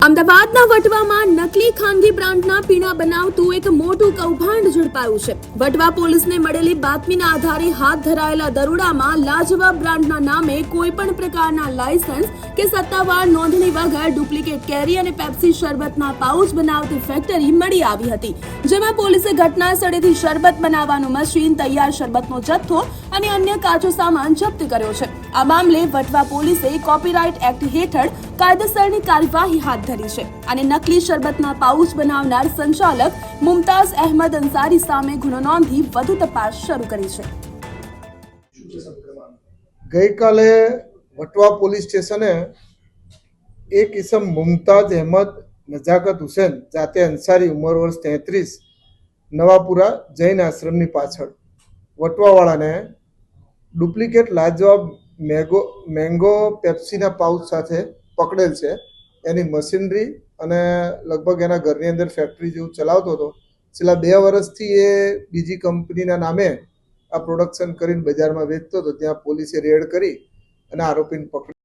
અમદાવાદના વટવામાં નકલી ખાનગી બ્રાન્ડના પીણા બનાવતું એક મોટું કૌભાંડ ઝડપાયું છે. વટવા પોલીસને મળેલી બાતમીના આધારે હાથ ધરાયેલા દરોડામાં લાજવાબ બ્રાન્ડના નામે કોઈ પણ પ્રકારના લાયસન્સ કે સત્તાવાર નોંધણી વગર ડુપ્લિકેટ કેરી અને પેપ્સી શરબતના પાઉચ બનાવતી ફેક્ટરી મળી આવી હતી. જેમાં પોલીસે ઘટના સ્થળેથી શરબત બનાવવાનું મશીન, તૈયાર શરબતનો જથ્થો અને અન્ય કાચો સામાન જપ્ત કર્યો છે. આ મામલે વટવા પોલીસે કોપીરાઇટ એક્ટ હેઠળ કાયદેસરની કાર્યવાહી હાથ ધરી છે અને નકલી શરબતના પાઉચ બનાવનાર સંચાલક મુમતાઝ અહેમદ અંસારી સામે ગુનો નોંધી વધુ તપાસ શરૂ કરી છે. ગઈકાલે વટવા પોલીસ સ્ટેશને એક ઇસમ મુમતાઝ અહેમદ નજાકત હુસેન જાતે અંસારી ઉંમર વર્ષ 33 નવાપુરા જૈન આશ્રમની પાછળ વટવાવાળાને ડુપ્લિકેટ લાજવાબ મેંગો પેપ્સીના પાઉચ સાથે પકડેલ છે. એની મશીનરી અને લગભગ એના ઘરની અંદર ફેક્ટરી જેવું ચલાવતો હતો. છેલ્લા 2 વર્ષથી એ બીજી કંપનીના નામે આ પ્રોડક્શન કરીને બજારમાં વેચતો હતો. ત્યાં પોલીસે રેડ કરી અને આરોપીને પકડી